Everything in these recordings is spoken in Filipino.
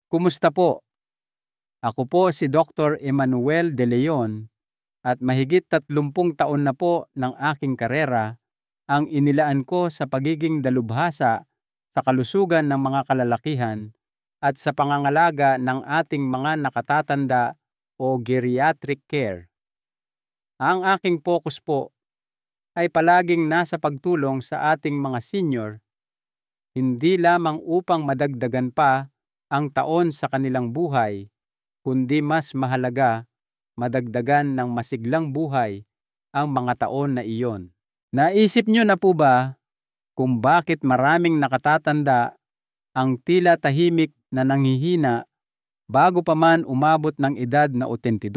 Kumusta po? Ako po si Dr. Emmanuel De Leon at mahigit 30 taon na po ng aking karera ang inilaan ko sa pagiging dalubhasa sa kalusugan ng mga kalalakihan at sa pangangalaga ng ating mga nakatatanda o geriatric care. Ang aking focus po ay palaging nasa pagtulong sa ating mga senior, hindi lamang upang madagdagan pa ang taon sa kanilang buhay, kundi mas mahalaga, madagdagan ng masiglang buhay ang mga taon na iyon. Naisip nyo na po ba kung bakit maraming nakatatanda ang tila tahimik na nanghihina bago pa man umabot ng edad na 82?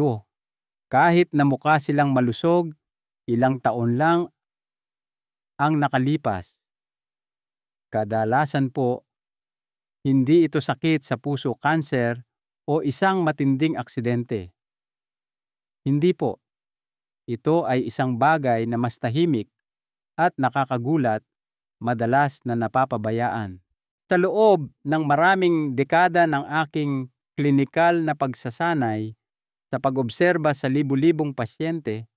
Kahit na mukha silang malusog, ilang taon lang ang nakalipas. Kadalasan po, hindi ito sakit sa puso, kanser o isang matinding aksidente. Hindi po. Ito ay isang bagay na mas tahimik at nakakagulat, madalas na napapabayaan. Sa loob ng maraming dekada ng aking klinikal na pagsasanay sa pag-obserba sa libu-libong pasyente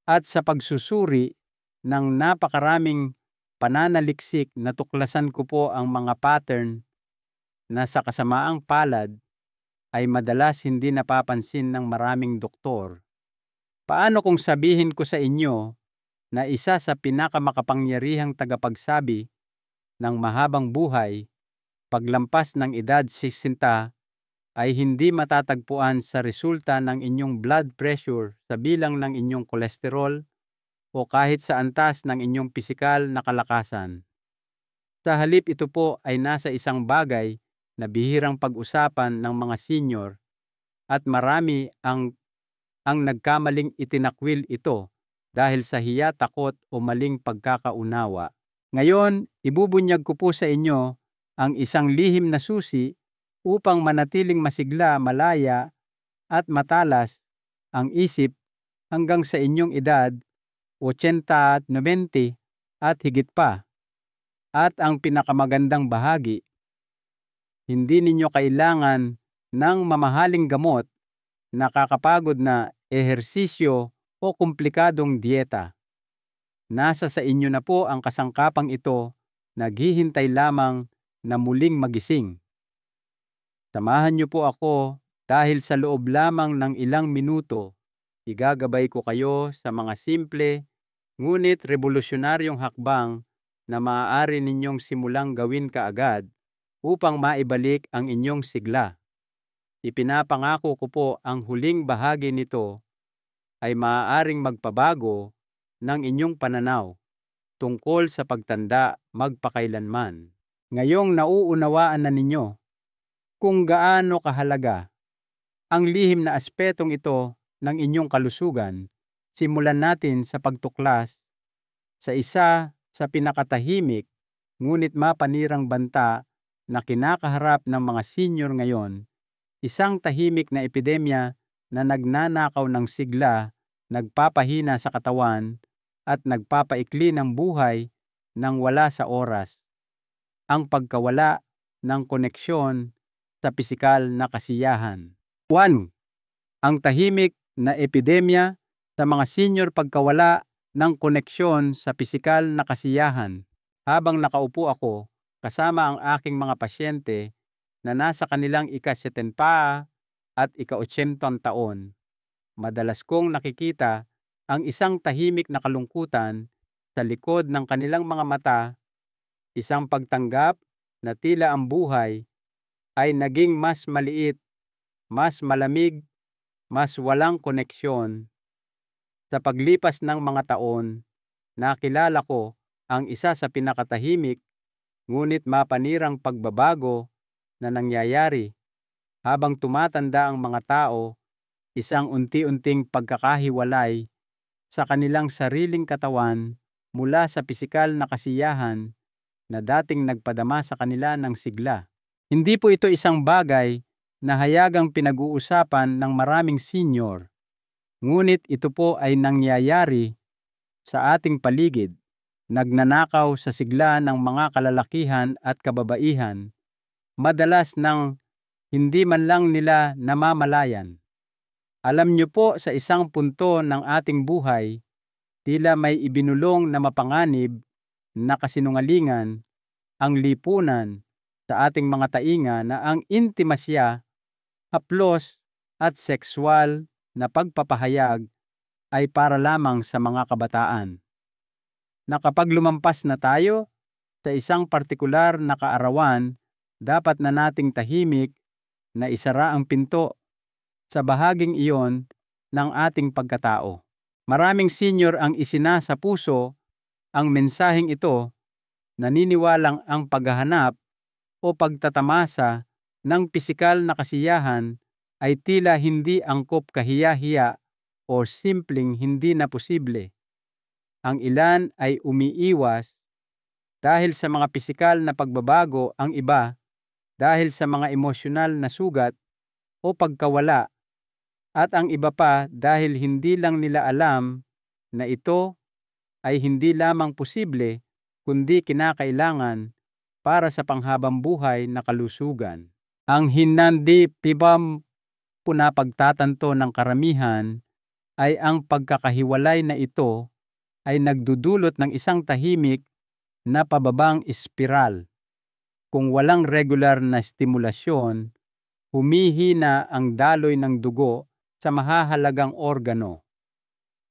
at sa pagsusuri ng napakaraming pananaliksik, natuklasan ko po ang mga pattern na sa kasamaang palad ay madalas hindi napapansin ng maraming doktor. Paano kung sabihin ko sa inyo na isa sa pinakamakapangyarihang tagapagsabi ng mahabang buhay, paglampas ng edad 60 ay hindi matatagpuan sa resulta ng inyong blood pressure, sa bilang ng inyong kolesterol, o kahit sa antas ng inyong pisikal na kalakasan. Sa halip, ito po ay nasa isang bagay na bihirang pag-usapan ng mga senior at marami ang nagkamaling itinakwil ito dahil sa hiya, takot o maling pagkakaunawa. Ngayon, ibubunyag ko po sa inyo ang isang lihim na susi upang manatiling masigla, malaya at matalas ang isip hanggang sa inyong edad 80 at 90 at higit pa. At ang pinakamagandang bahagi, hindi ninyo kailangan ng mamahaling gamot, nakakapagod na ehersisyo o komplikadong dieta. Nasa sa inyo na po ang kasangkapang ito, naghihintay lamang na muling magising. Samahan niyo po ako dahil sa loob lamang ng ilang minuto, igagabay ko kayo sa mga simple ngunit revolusyonaryong hakbang na maaari ninyong simulang gawin kaagad upang maibalik ang inyong sigla. Ipinapangako ko po ang huling bahagi nito ay maaaring magpabago ng inyong pananaw tungkol sa pagtanda magpakailanman. Ngayong nauunawaan na ninyo kung gaano kahalaga ang lihim na aspetong ito ng inyong kalusugan, simulan natin sa pagtuklas sa isa sa pinakatahimik ngunit mapanirang banta na kinakaharap ng mga senior ngayon, isang tahimik na epidemya na nagnanakaw ng sigla, nagpapahina sa katawan at nagpapaikli ng buhay nang wala sa oras. Ang pagkawala ng koneksyon sa pisikal na kasiyahan. 1. Ang tahimik na epidemya sa mga senior, pagkawala ng koneksyon sa pisikal na kasiyahan. Habang nakaupo ako kasama ang aking mga pasyente na nasa kanilang ika-70 at ika-80 taon, madalas kong nakikita ang isang tahimik na kalungkutan sa likod ng kanilang mga mata, isang pagtanggap na tila ang buhay ay naging mas maliit, mas malamig, mas walang koneksyon. Sa paglipas ng mga taon, nakilala ko ang isa sa pinakatahimik ngunit mapanirang pagbabago na nangyayari habang tumatanda ang mga tao, isang unti-unting pagkakahiwalay sa kanilang sariling katawan mula sa pisikal na kasiyahan na dating nagpadama sa kanila ng sigla. Hindi po ito isang bagay na hayagang pinag-uusapan ng maraming senior, ngunit ito po ay nangyayari sa ating paligid, nagnanakaw sa sigla ng mga kalalakihan at kababaihan, madalas ng hindi man lang nila namamalayan. Alam niyo po, sa isang punto ng ating buhay, tila may ibinulong na mapanganib na kasinungalingan ang lipunan sa ating mga tainga na ang intimasya, haplos at sexual na pagpapahayag ay para lamang sa mga kabataan. Na kapag lumampas na tayo sa isang partikular na kaarawan, dapat na nating tahimik na isara ang pinto sa bahaging iyon ng ating pagkatao. Maraming senior ang isinasa puso ang mensaheng ito, naniniwalang ang paghahanap o pagtatamasa ng pisikal na kasiyahan ay tila hindi angkop kahiya-hiya o simpleng hindi na posible. Ang ilan ay umiiwas dahil sa mga pisikal na pagbabago, ang iba dahil sa mga emosyonal na sugat o pagkawala, at ang iba pa dahil hindi lang nila alam na ito ay hindi lamang posible kundi kinakailangan para sa panghabang buhay na kalusugan. Ang hindi pibam punapagtatanto ng karamihan ay ang pagkakahiwalay na ito ay nagdudulot ng isang tahimik na pababang espiral. Kung walang regular na stimulasyon, humihina ang daloy ng dugo sa mahahalagang organo.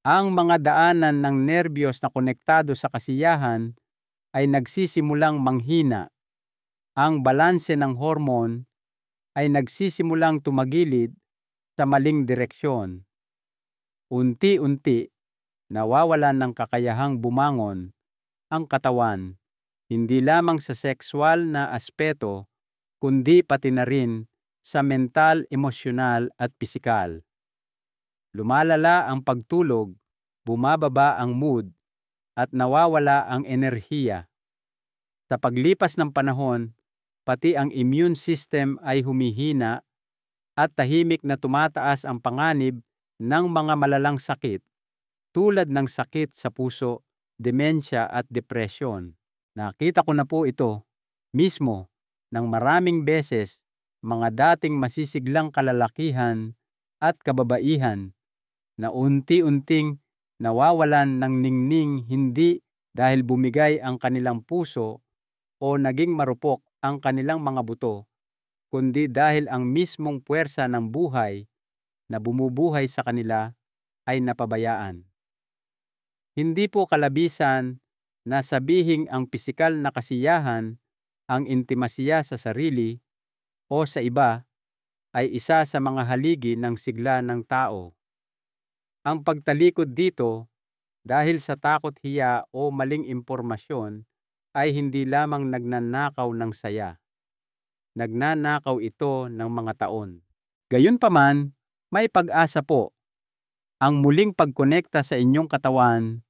Ang mga daanan ng nerbiyos na konektado sa kasiyahan ay nagsisimulang manghina. Ang balanse ng hormone ay nagsisimulang tumagilid sa maling direksyon. Unti-unti, nawawalan ng kakayahang bumangon ang katawan, hindi lamang sa sexual na aspeto, kundi pati na rin sa mental, emosyonal at pisikal. Lumalala ang pagtulog, bumababa ang mood, at nawawala ang enerhiya. Sa paglipas ng panahon, pati ang immune system ay humihina at tahimik na tumataas ang panganib ng mga malalang sakit tulad ng sakit sa puso, demensya at depresyon. Nakita ko na po ito mismo ng maraming beses, mga dating masisiglang kalalakihan at kababaihan na unti-unting nawawalan ng ningning, hindi dahil bumigay ang kanilang puso o naging marupok ang kanilang mga buto, kundi dahil ang mismong puwersa ng buhay na bumubuhay sa kanila ay napabayaan. Hindi po kalabisan na sabihing ang pisikal na kasiyahan, ang intimasya sa sarili o sa iba, ay isa sa mga haligi ng sigla ng tao. Ang pagtalikod dito dahil sa takot, hiya o maling impormasyon ay hindi lamang nagnanakaw ng saya. Nagnanakaw ito ng mga taon. Gayunpaman, may pag-asa po. Ang muling pagkonekta sa inyong katawan,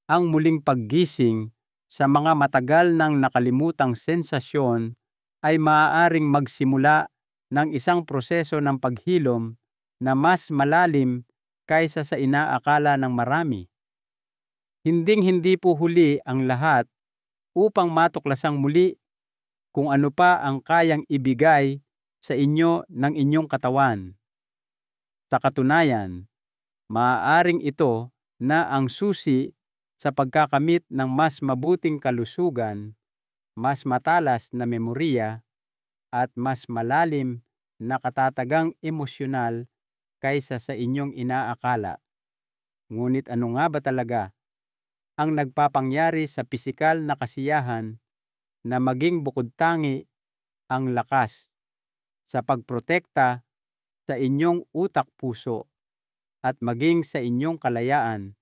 ang muling paggising sa mga matagal nang nakalimutang sensasyon ay maaaring magsimula ng isang proseso ng paghilom na mas malalim kaysa sa inaakala ng marami. Hinding-hindi po huli ang lahat upang matuklasang muli kung ano pa ang kayang ibigay sa inyo ng inyong katawan. Sa katunayan, maaaring ito na ang susi sa pagkakamit ng mas mabuting kalusugan, mas matalas na memorya, at mas malalim na katatagang emosyonal kaysa sa inyong inaakala. Ngunit ano nga ba talaga ang nagpapangyari sa pisikal na kasiyahan na maging bukod-tangi ang lakas sa pagprotekta sa inyong utak-puso at maging sa inyong kalayaan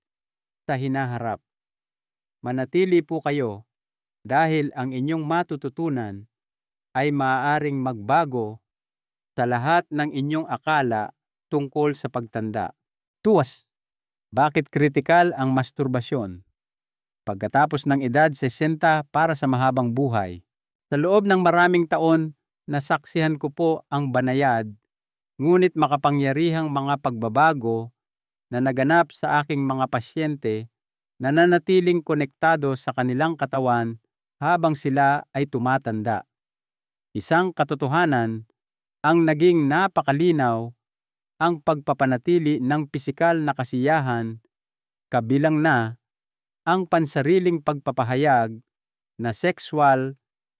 sa hinaharap? Manatili po kayo dahil ang inyong matututunan ay maaaring magbago sa lahat ng inyong akala tungkol sa pagtanda. Tuwas, bakit kritikal ang masturbasyon? Pagkatapos ng edad 60 para sa mahabang buhay. Sa loob ng maraming taon, nasaksihan ko po ang banayad, ngunit makapangyarihang mga pagbabago na naganap sa aking mga pasyente na nanatiling konektado sa kanilang katawan habang sila ay tumatanda. Isang katotohanan ang naging napakalinaw ang pagpapanatili ng pisikal na kasiyahan, kabilang na ang pansariling pagpapahayag na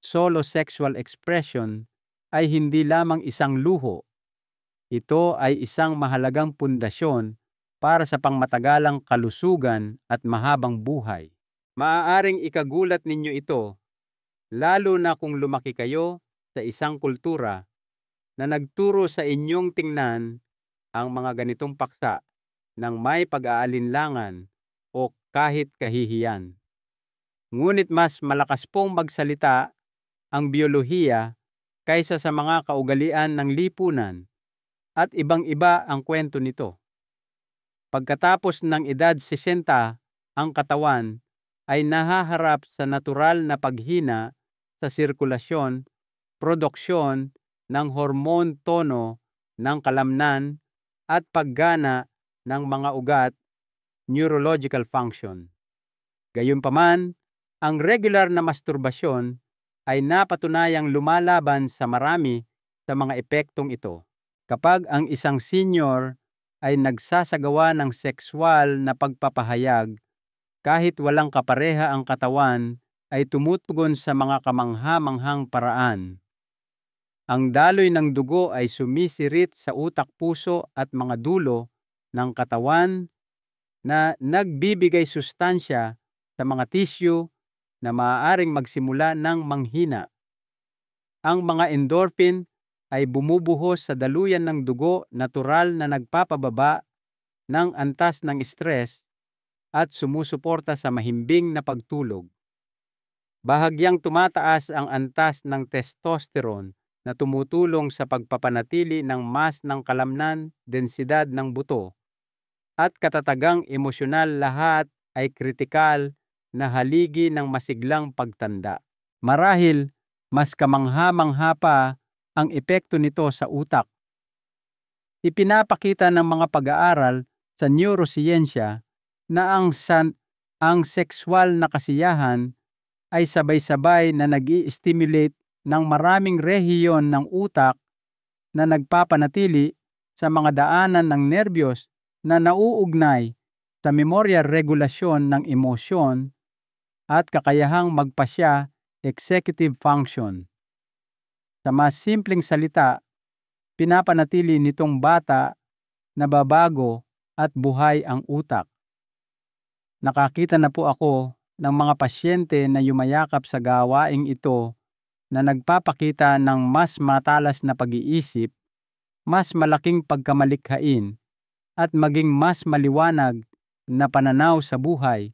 solo sexual expression ay hindi lamang isang luho. Ito ay isang mahalagang pundasyon para sa pangmatagalang kalusugan at mahabang buhay. Maaaring ikagulat ninyo ito, lalo na kung lumaki kayo sa isang kultura na nagturo sa inyong tingnan ang mga ganitong paksa ng may pag-aalinlangan o kahit kahihiyan. Ngunit mas malakas pong magsalita ang biyolohiya kaysa sa mga kaugalian ng lipunan, at ibang-iba ang kwento nito. Pagkatapos ng edad 60, ang katawan ay nahaharap sa natural na paghina sa sirkulasyon, produksyon ng hormone tono ng kalamnan at paggana ng mga ugat, neurological function. Gayunpaman, ang regular na masturbasyon ay napatunayang lumalaban sa marami sa mga epektong ito. Kapag ang isang senior ay nagsasagawa ng sexual na pagpapahayag, kahit walang kapareha ang katawan, ay tumutugon sa mga kamangha-manghang paraan. Ang daloy ng dugo ay sumisirit sa utak-puso at mga dulo ng katawan na nagbibigay sustansya sa mga tissue na maaaring magsimula ng manghina. Ang mga endorphin ay bumubuhos sa daluyan ng dugo, natural na nagpapababa ng antas ng stress at sumusuporta sa mahimbing na pagtulog. Bahagyang tumataas ang antas ng testosterone na tumutulong sa pagpapanatili ng mas ng kalamnan, densidad ng buto, at katatagang emosyonal. Lahat ay kritikal na haligi ng masiglang pagtanda. Marahil, mas kamangha-mangha pa ang epekto nito sa utak. Ipinapakita ng mga pag-aaral sa neurosiyensya na ang sexual na kasiyahan ay sabay-sabay na nag-i-stimulate ng maraming rehiyon ng utak na nagpapanatili sa mga daanan ng nerbiyos na nauugnay sa memorya, regulasyon ng emosyon at kakayahang magpasya, executive function. Sa mas simpleng salita, pinapanatili nitong bata, nababago at buhay ang utak. Nakakita na po ako ng mga pasyente na yumayakap sa gawaing ito na nagpapakita ng mas matalas na pag-iisip, mas malaking pagkamalikhain, at maging mas maliwanag na pananaw sa buhay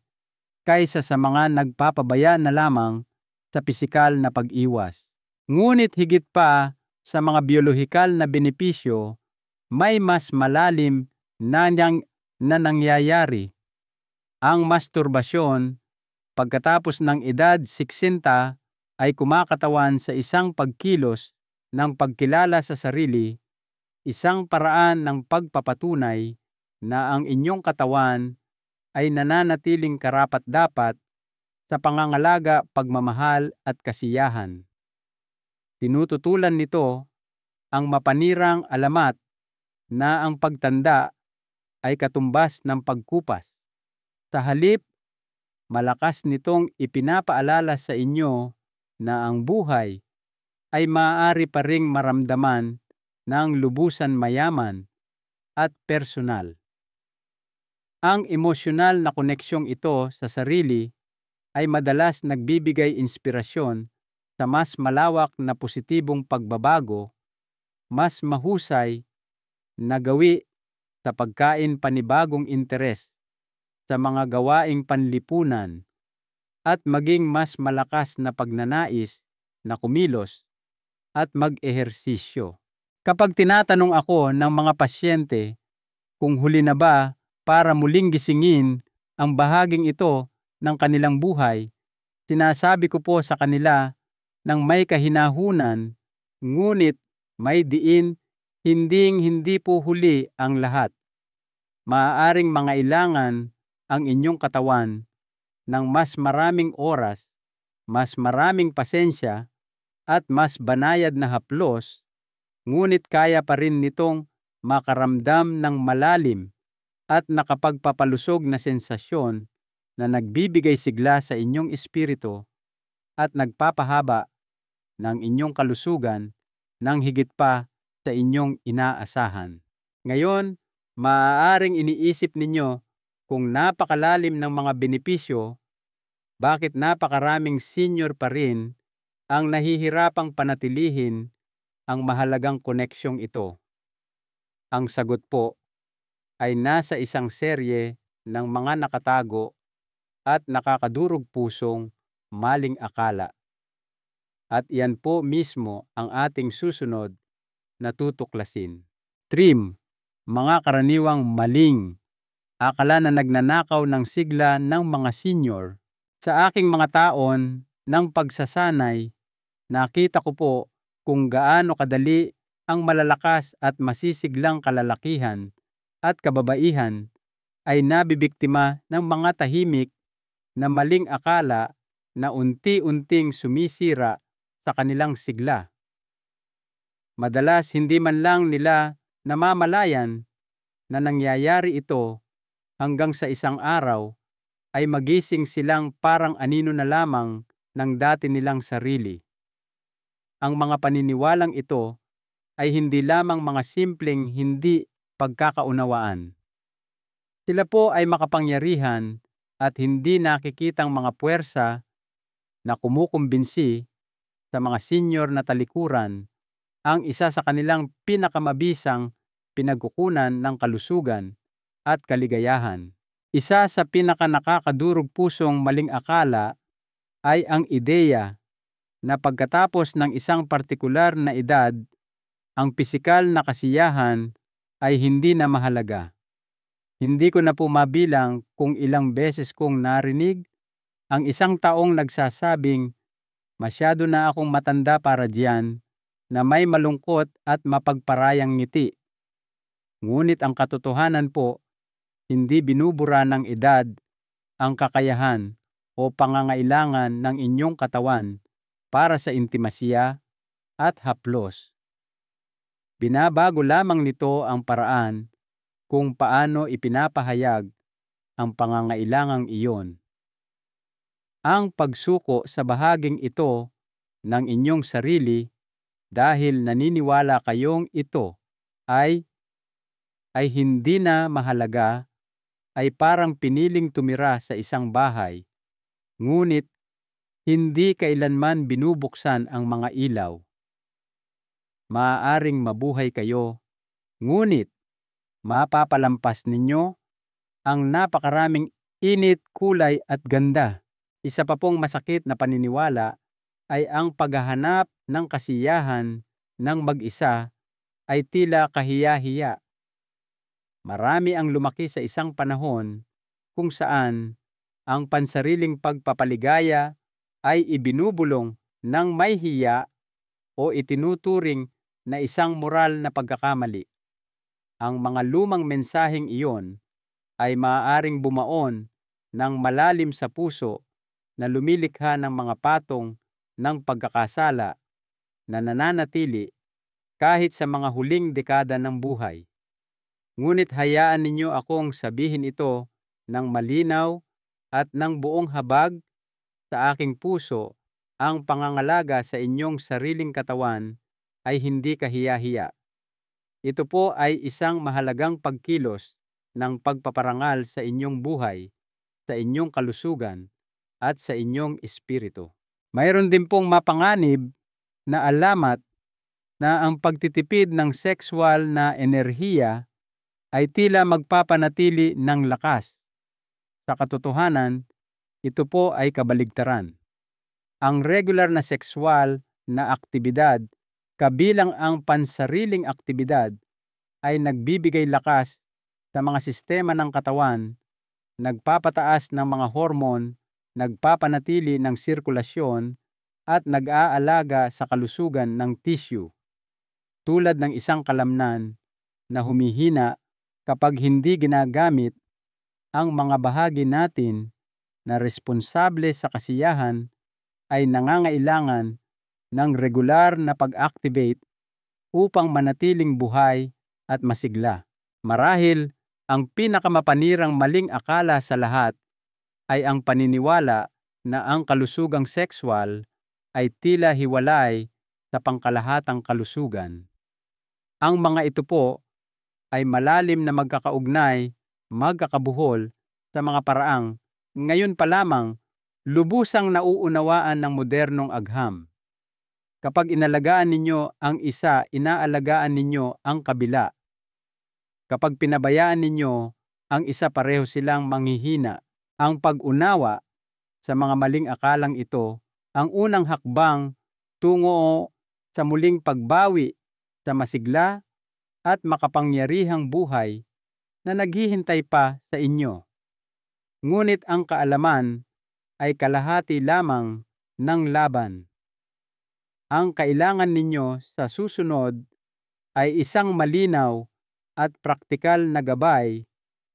kaysa sa mga nagpapabaya na lamang sa pisikal na pag-iwas. Ngunit higit pa sa mga biolohikal na benepisyo, may mas malalim na nangyayari. Ang masturbasyon pagkatapos ng edad 60 ay kumakatawan sa isang pagkilos ng pagkilala sa sarili, isang paraan ng pagpapatunay na ang inyong katawan ay nananatiling karapat-dapat sa pangangalaga, pagmamahal at kasiyahan. Tinututulan nito ang mapanirang alamat na ang pagtanda ay katumbas ng pagkupas. Sa halip, malakas nitong ipinapaalala sa inyo na ang buhay ay maaari pa ring maramdaman ng lubusan mayaman at personal. Ang emosyonal na koneksyong ito sa sarili ay madalas nagbibigay inspirasyon sa mas malawak na positibong pagbabago, mas mahusay na gawi sa pagkain, panibagong interes sa mga gawaing panlipunan, at maging mas malakas na pagnanais na kumilos at mag-ehersisyo. Kapag tinatanong ako ng mga pasyente kung huli na ba para muling gisingin ang bahaging ito ng kanilang buhay, sinasabi ko po sa kanila ng may kahinahunan, ngunit may diin, hindi po huli ang lahat. Maaaring mangailangan ang inyong katawan ng mas maraming oras, mas maraming pasensya, at mas banayad na haplos, ngunit kaya pa rin nitong makaramdam ng malalim at nakapagpapalusog na sensasyon na nagbibigay sigla sa inyong espiritu at nagpapahaba ng inyong kalusugan ng higit pa sa inyong inaasahan. Ngayon, maaaring iniisip ninyo kung napakalalim ng mga benepisyo, bakit napakaraming senior pa rin ang nahihirapang panatilihin ang mahalagang koneksyong ito? Ang sagot po ay nasa isang serye ng mga nakatago at nakakadurog pusong maling akala. At iyan po mismo ang ating susunod na tutuklasin. Trim, mga karaniwang maling akala na nagnanakaw ng sigla ng mga senior. Sa aking mga taon ng pagsasanay, nakita ko po kung gaano kadali ang malalakas at masisiglang kalalakihan at kababaihan ay nabibiktima ng mga tahimik na maling akala na unti-unting sumisira sa kanilang sigla. Madalas hindi man lang nila namamalayan na nangyayari ito hanggang sa isang araw ay magising silang parang anino na lamang ng dati nilang sarili. Ang mga paniniwalang ito ay hindi lamang mga simpleng hindi pagkakaunawaan. Sila po ay makapangyarihan at hindi nakikitang mga puwersa na kumukumbinsi sa mga senior na talikuran ang isa sa kanilang pinakamabisang pinagkukunan ng kalusugan at kaligayahan. Isa sa pinakanakakadurog pusong maling akala ay ang ideya na pagkatapos ng isang partikular na edad, ang pisikal na kasiyahan ay hindi na mahalaga. Hindi ko na po mabilang kung ilang beses kong narinig ang isang taong nagsasabing, "Masyado na akong matanda para diyan," na may malungkot at mapagparayang ngiti. Ngunit ang katotohanan po, hindi binubura ng edad ang kakayahan o pangangailangan ng inyong katawan para sa intimasya at haplos. Binabago lamang nito ang paraan kung paano ipinapahayag ang pangangailangang iyon. Ang pagsuko sa bahaging ito ng inyong sarili dahil naniniwala kayong ito ay hindi na mahalaga ay parang piniling tumira sa isang bahay, ngunit hindi kailanman binubuksan ang mga ilaw. Maaaring mabuhay kayo, ngunit mapapalampas ninyo ang napakaraming init, kulay at ganda. Isa pa pong masakit na paniniwala ay ang paghahanap ng kasiyahan ng mag-isa ay tila kahiya-hiya. Marami ang lumaki sa isang panahon kung saan ang pansariling pagpapaligaya ay ibinubulong ng may hiya o itinuturing na isang moral na pagkakamali. Ang mga lumang mensaheng iyon ay maaaring bumaon ng malalim sa puso na lumilikha ng mga patong ng pagkakasala na nananatili kahit sa mga huling dekada ng buhay. Ngunit hayaan ninyo akong sabihin ito ng malinaw at ng buong habag sa aking puso, ang pangangalaga sa inyong sariling katawan ay hindi kahiya-hiya. Ito po ay isang mahalagang pagkilos ng pagpaparangal sa inyong buhay, sa inyong kalusugan, at sa inyong espiritu. Mayroon din pong mapanganib na alamat na ang pagtitipid ng sexual na enerhiya ay tila magpapanatili ng lakas. Sa katotohanan, ito po ay kabaligtaran. Ang regular na sexual na aktibidad kabilang ang pansariling aktibidad ay nagbibigay lakas sa mga sistema ng katawan, nagpapataas ng mga hormone, nagpapanatili ng sirkulasyon at nag-aalaga sa kalusugan ng tissue. Tulad ng isang kalamnan na humihina kapag hindi ginagamit, ang mga bahagi natin na responsable sa kasiyahan ay nangangailangan ng regular na pag-activate upang manatiling buhay at masigla. Marahil, ang pinakamapanirang maling akala sa lahat ay ang paniniwala na ang kalusugang sexual ay tila hiwalay sa pangkalahatang kalusugan. Ang mga ito po ay malalim na magkakaugnay, magkakabuhol sa mga paraang ngayon pa lamang lubusang nauunawaan ng modernong agham. Kapag inalagaan ninyo ang isa, inaalagaan ninyo ang kabila. Kapag pinabayaan ninyo ang isa, pareho silang manghihina. Ang pag-unawa sa mga maling akalang ito ang unang hakbang tungo sa muling pagbawi sa masigla at makapangyarihang buhay na naghihintay pa sa inyo. Ngunit ang kaalaman ay kalahati lamang ng laban. Ang kailangan ninyo sa susunod ay isang malinaw at praktikal na gabay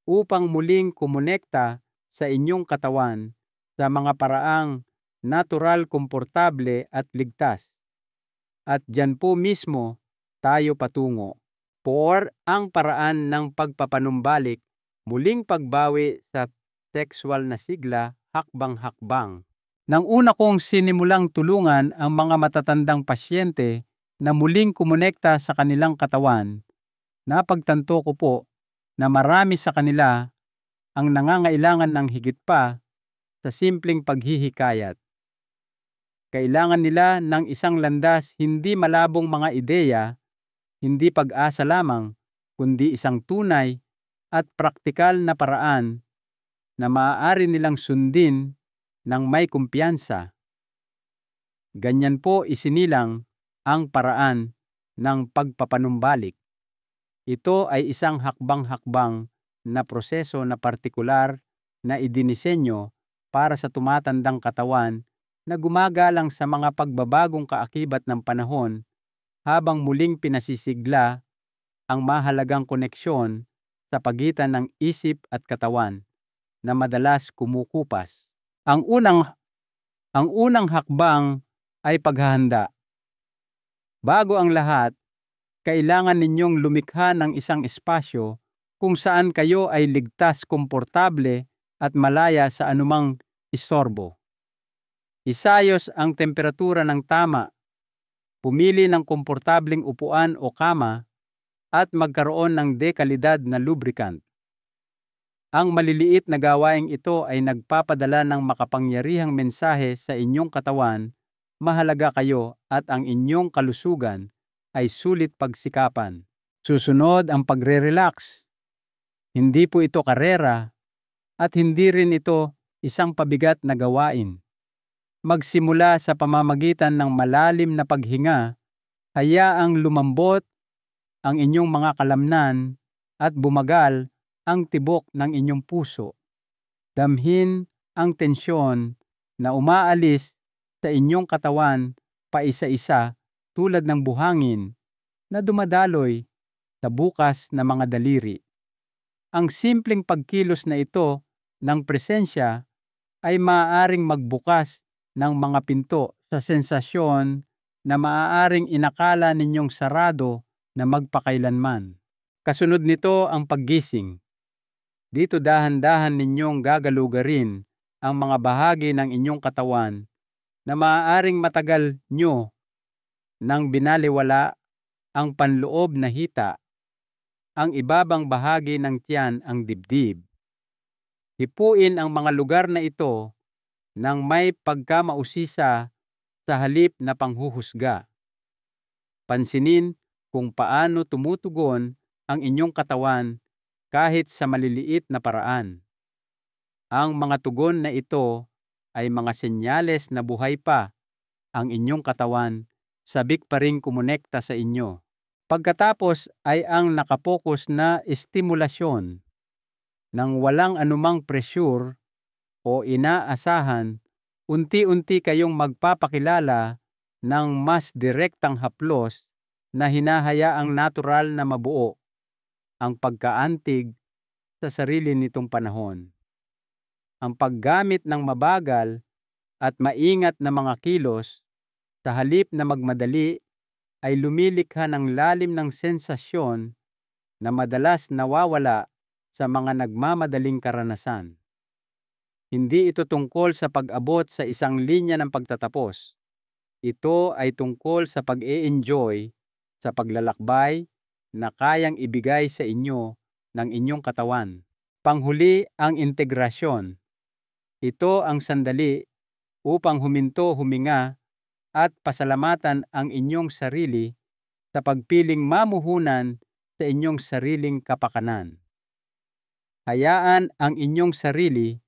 upang muling kumonekta sa inyong katawan sa mga paraang natural, komportable at ligtas. At diyan po mismo tayo patungo. For ang paraan ng pagpapanumbalik, muling pagbawi sa sexual na sigla, hakbang-hakbang. Nang una kong sinimulang tulungan ang mga matatandang pasyente na muling kumonekta sa kanilang katawan, napagtanto ko po na marami sa kanila ang nangangailangan ng higit pa sa simpleng paghihikayat. Kailangan nila ng isang landas, hindi malabong mga ideya, hindi pag-asa lamang, kundi isang tunay at praktikal na paraan na maaari nilang sundin ng may kumpiyansa. Ganyan po isinilang ang paraan ng pagpapanumbalik. Ito ay isang hakbang-hakbang na proseso na partikular na idinisenyo para sa tumatandang katawan na gumagalang sa mga pagbabagong kaakibat ng panahon habang muling pinasisigla ang mahalagang koneksyon sa pagitan ng isip at katawan na madalas kumukupas. Ang unang hakbang ay paghahanda. Bago ang lahat, kailangan ninyong lumikha ng isang espasyo kung saan kayo ay ligtas, komportable at malaya sa anumang istorbo. Isayos ang temperatura ng tama, pumili ng komportableng upuan o kama at magkaroon ng dekalidad na lubricant. Ang maliliit na gawaing ito ay nagpapadala ng makapangyarihang mensahe sa inyong katawan, mahalaga kayo at ang inyong kalusugan ay sulit pagsikapan. Susunod ang pagre-relax. Hindi po ito karera at hindi rin ito isang pabigat na gawain. Magsimula sa pamamagitan ng malalim na paghinga, hayaang lumambot ang inyong mga kalamnan at bumagal ang tibok ng inyong puso. Damhin ang tensyon na umaalis sa inyong katawan paisa-isa tulad ng buhangin na dumadaloy sa bukas na mga daliri. Ang simpleng pagkilos na ito ng presensya ay maaaring magbukas ng mga pinto sa sensasyon na maaaring inakala ninyong sarado na magpakailanman. Kasunod nito ang paggising. Dito dahan-dahan ninyong gagalugarin ang mga bahagi ng inyong katawan na maaaring matagal nyo nang binaliwala, ang panloob na hita, ang ibabang bahagi ng tiyan, ang dibdib. Hipuin ang mga lugar na ito nang may pagkamausisa sa halip na panghuhusga. Pansinin kung paano tumutugon ang inyong katawan kahit sa maliliit na paraan. Ang mga tugon na ito ay mga senyales na buhay pa ang inyong katawan, sabik pa ring kumonekta sa inyo. Pagkatapos ay ang nakapokus na estimulasyon ng walang anumang pressure o inaasahan, unti-unti kayong magpapakilala ng mas direktang haplos na hinahayaang natural na mabuo ang pagkaantig sa sarili nitong panahon. Ang paggamit ng mabagal at maingat na mga kilos sa halip na magmadali ay lumilikha ng lalim ng sensasyon na madalas nawawala sa mga nagmamadaling karanasan. Hindi ito tungkol sa pag-abot sa isang linya ng pagtatapos. Ito ay tungkol sa pag-e-enjoy sa paglalakbay na kayang ibigay sa inyo ng inyong katawan. Panghuli, ang integrasyon. Ito ang sandali upang huminto, huminga at pasalamatan ang inyong sarili sa pagpiling mamuhunan sa inyong sariling kapakanan. Hayaan ang inyong sarili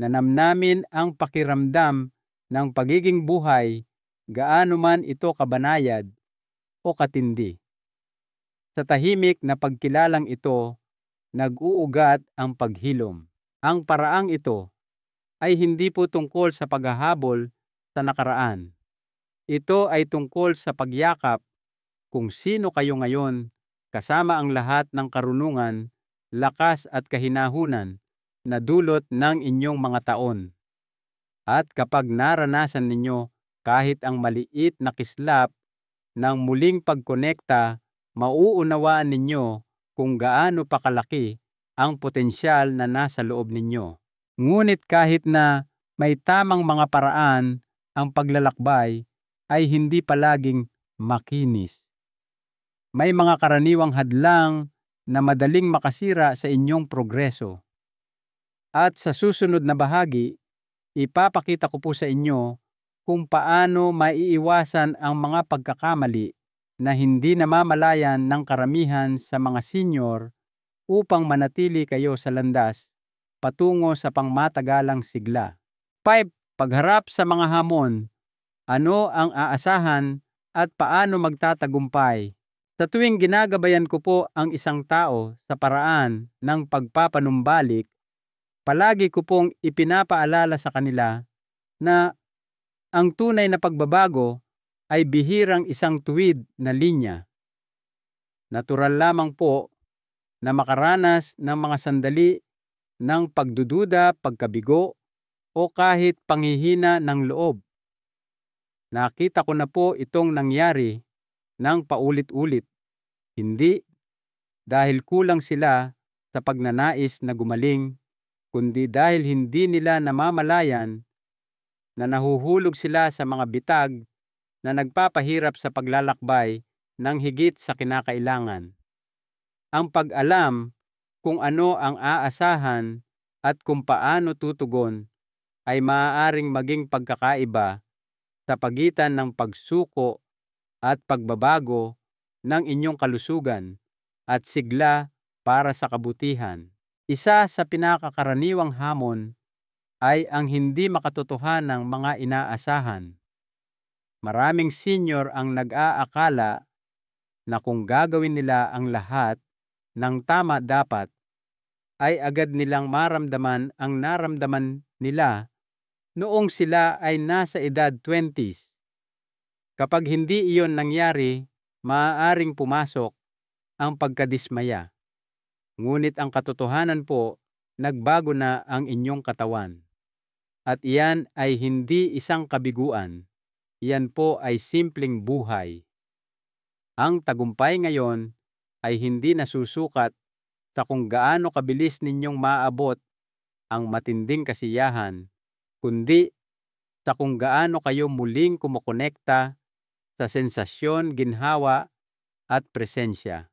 na namnamin ang pakiramdam ng pagiging buhay, gaano man ito kabanayad o katindi. Sa tahimik na pagkilalang ito, nag-uugat ang paghilom. Ang paraang ito ay hindi po tungkol sa paghahabol sa nakaraan. Ito ay tungkol sa pagyakap kung sino kayo ngayon kasama ang lahat ng karunungan, lakas at kahinahunan na dulot ng inyong mga taon. At kapag naranasan ninyo kahit ang maliit na kislap ng muling pagkonekta, mauunawaan ninyo kung gaano pa kalaki ang potensyal na nasa loob ninyo. Ngunit kahit na may tamang mga paraan, ang paglalakbay ay hindi palaging makinis. May mga karaniwang hadlang na madaling makasira sa inyong progreso. At sa susunod na bahagi, ipapakita ko po sa inyo kung paano maiiwasan ang mga pagkakamali na hindi namamalayan ng karamihan sa mga senior upang manatili kayo sa landas patungo sa pangmatagalang sigla. 5. Pagharap sa mga hamon. Ano ang aasahan at paano magtatagumpay? Sa tuwing ginagabayan ko po ang isang tao sa paraan ng pagpapanumbalik, palagi ko pong ipinapaalala sa kanila na ang tunay na pagbabago ay bihirang isang tuwid na linya. Natural lamang po na makaranas ng mga sandali ng pagdududa, pagkabigo, o kahit panghihina ng loob. Nakita ko na po itong nangyari ng paulit-ulit. Hindi dahil kulang sila sa pagnanais na gumaling, kundi dahil hindi nila namamalayan na nahuhulog sila sa mga bitag na nagpapahirap sa paglalakbay ng higit sa kinakailangan. Ang pag-alam kung ano ang aasahan at kung paano tutugon ay maaaring maging pagkakaiba sa pagitan ng pagsuko at pagbabago ng inyong kalusugan at sigla para sa kabutihan. Isa sa pinakakaraniwang hamon ay ang hindi makatotohanang mga inaasahan. Maraming senior ang nag-aakala na kung gagawin nila ang lahat ng tama dapat, ay agad nilang maramdaman ang naramdaman nila noong sila ay nasa edad 20s. Kapag hindi iyon nangyari, maaaring pumasok ang pagkadismaya. Ngunit ang katotohanan po, nagbago na ang inyong katawan. At iyan ay hindi isang kabiguan. Iyan po ay simpleng buhay. Ang tagumpay ngayon ay hindi nasusukat sa kung gaano kabilis ninyong maabot ang matinding kasiyahan, kundi sa kung gaano kayo muling kumokonekta sa sensasyon, ginhawa at presensya.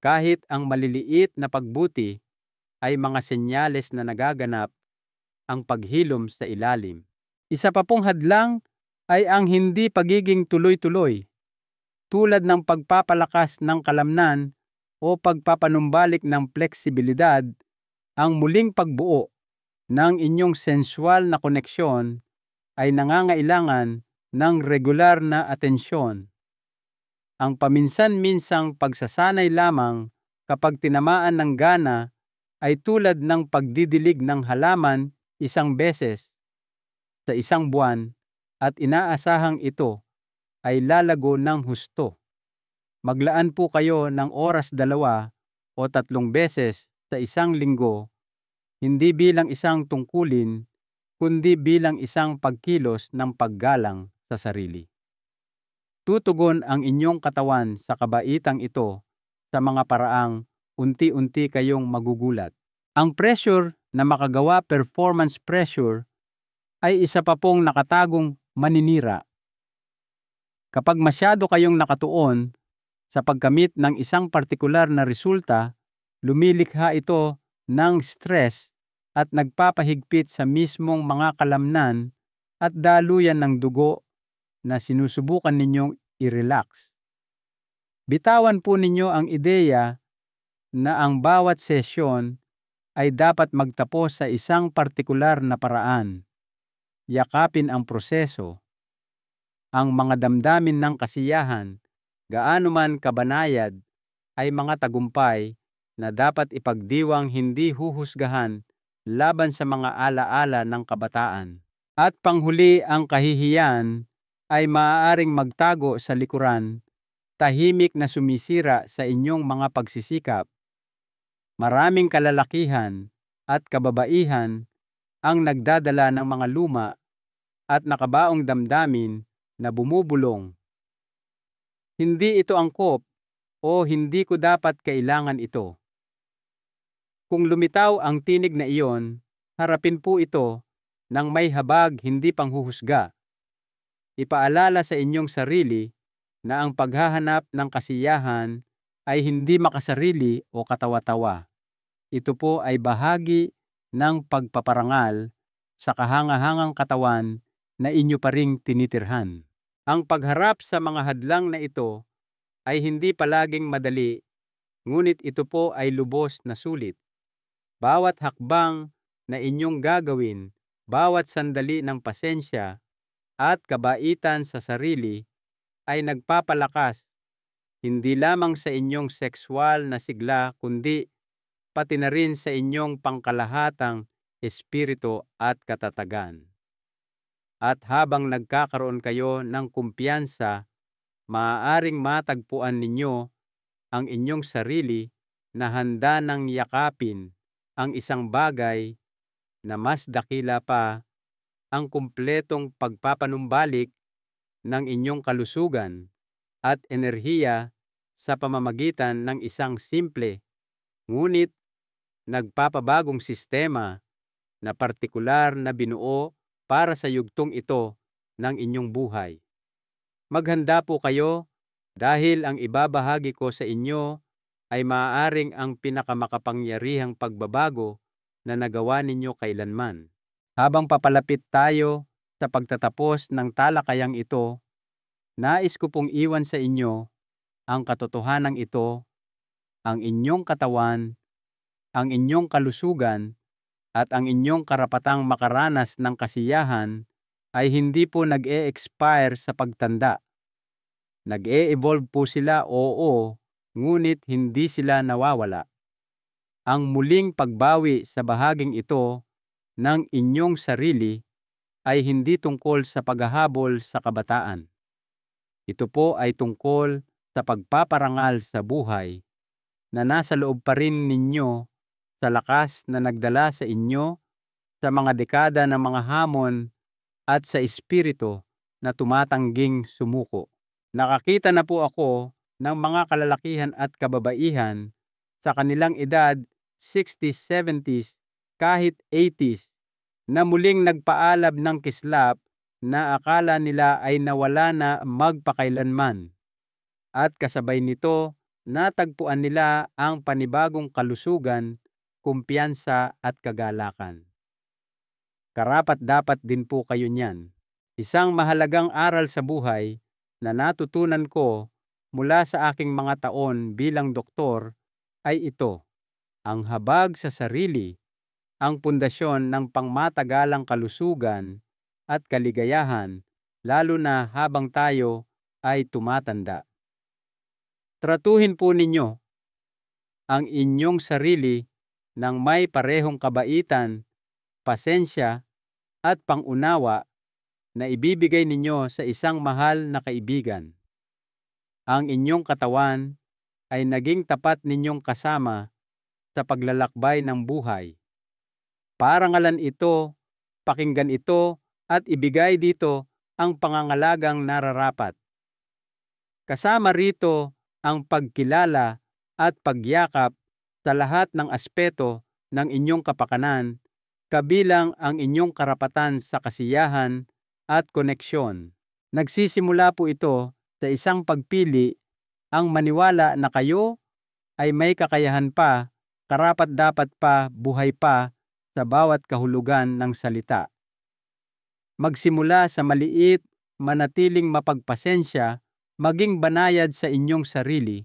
Kahit ang maliliit na pagbuti ay mga senyales na nagaganap ang paghilom sa ilalim. Isa pa pong hadlang ay ang hindi pagiging tuloy-tuloy, tulad ng pagpapalakas ng kalamnan o pagpapanumbalik ng fleksibilidad. Ang muling pagbuo ng inyong sensual na koneksyon ay nangangailangan ng regular na atensyon. Ang paminsan-minsang pagsasanay lamang kapag tinamaan ng gana ay tulad ng pagdidilig ng halaman isang beses sa isang buwan at inaasahang ito ay lalago ng husto. Maglaan po kayo ng oras 2 o 3 beses sa isang linggo, hindi bilang isang tungkulin, kundi bilang isang pagkilos ng paggalang sa sarili. Tutugon ang inyong katawan sa kabaitang ito sa mga paraang unti-unti kayong magugulat. Ang pressure na makagawa performance pressure ay isa pa pong nakatagong maninira. Kapag masyado kayong nakatuon sa pagkamit ng isang partikular na resulta, lumilikha ito ng stress at nagpapahigpit sa mismong mga kalamnan at daluyan ng dugo na sinusubukan ninyong i-relax. Bitawan po ninyo ang ideya na ang bawat sesyon ay dapat magtapos sa isang partikular na paraan. Yakapin ang proseso. Ang mga damdamin ng kasiyahan, gaano man kabanayad, ay mga tagumpay na dapat ipagdiwang hindi huhusgahan laban sa mga alaala ng kabataan. At panghuli, ang kahihiyan ay maaaring magtago sa likuran, tahimik na sumisira sa inyong mga pagsisikap. Maraming kalalakihan at kababaihan ang nagdadala ng mga luma at nakabaong damdamin na bumubulong. Hindi ito angkop o hindi ko dapat kailangan ito. Kung lumitaw ang tinig na iyon, harapin po ito ng may habag, hindi panghuhusga. Ipaalala sa inyong sarili na ang paghahanap ng kasiyahan ay hindi makasarili o katawa-tawa. Ito po ay bahagi ng pagpaparangal sa kahangahangang katawan na inyo pa ring tinitirhan. Ang pagharap sa mga hadlang na ito ay hindi palaging madali, ngunit ito po ay lubos na sulit. Bawat hakbang na inyong gagawin, bawat sandali ng pasensya at kabaitan sa sarili ay nagpapalakas hindi lamang sa inyong sexual na sigla kundi pati na rin sa inyong pangkalahatang espiritu at katatagan. At habang nagkakaroon kayo ng kumpiyansa, maaaring matagpuan ninyo ang inyong sarili na handa nang yakapin ang isang bagay na mas dakila pa, ang kumpletong pagpapanumbalik ng inyong kalusugan at enerhiya sa pamamagitan ng isang simple ngunit nagpapabagong sistema na partikular na binuo para sa yugtong ito ng inyong buhay. Maghanda po kayo dahil ang ibabahagi ko sa inyo ay maaaring ang pinakamakapangyarihang pagbabago na nagawa ninyo kailanman. Habang papalapit tayo sa pagtatapos ng talakayang ito, nais ko pong iwan sa inyo ang katotohanan ito: ang inyong katawan, ang inyong kalusugan, at ang inyong karapatang makaranas ng kasiyahan ay hindi po nag-e-expire sa pagtanda. Nag-e-evolve po sila, oo, ngunit hindi sila nawawala. Ang muling pagbawi sa bahaging ito ng inyong sarili ay hindi tungkol sa paghahabol sa kabataan. Ito po ay tungkol sa pagpaparangal sa buhay na nasa loob pa rin ninyo, sa lakas na nagdala sa inyo sa mga dekada ng mga hamon at sa espiritu na tumatangging sumuko. Nakakita na po ako ng mga kalalakihan at kababaihan sa kanilang edad 60s, 70s, kahit 80s na muling nagpaalab ng kislap na akala nila ay nawala na magpakailanman. At kasabay nito, natagpuan nila ang panibagong kalusugan, kumpiyansa at kagalakan. Karapat-dapat din po kayo niyan. Isang mahalagang aral sa buhay na natutunan ko mula sa aking mga taon bilang doktor ay ito: ang habag sa sarili, ang pundasyon ng pangmatagalang kalusugan at kaligayahan, lalo na habang tayo ay tumatanda. Tratuhin po ninyo ang inyong sarili ng may parehong kabaitan, pasensya at pangunawa na ibibigay ninyo sa isang mahal na kaibigan. Ang inyong katawan ay naging tapat ninyong kasama sa paglalakbay ng buhay. Parangalan ito, pakinggan ito at ibigay dito ang pangangalagang nararapat. Kasama rito ang pagkilala at pagyakap sa lahat ng aspeto ng inyong kapakanan, kabilang ang inyong karapatan sa kasiyahan at koneksyon. Nagsisimula po ito sa isang pagpili ang maniwala na kayo ay may kakayahan pa, karapat-dapat pa, buhay pa sa bawat kahulugan ng salita. Magsimula sa maliit, manatiling mapagpasensya, maging banayad sa inyong sarili,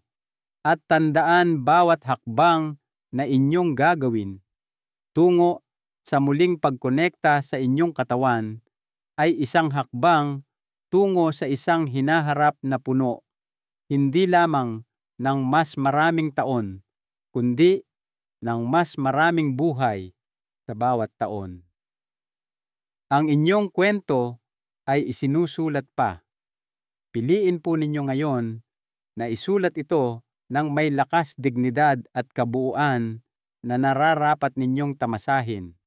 at tandaan bawat hakbang na inyong gagawin tungo sa muling pagkonekta sa inyong katawan ay isang hakbang tungo sa isang hinaharap na puno, hindi lamang ng mas maraming taon, kundi ng mas maraming buhay sa bawat taon. Ang inyong kwento ay isinusulat pa. Piliin po ninyo ngayon na isulat ito ng may lakas, dignidad at kabuuan na nararapat ninyong tamasahin.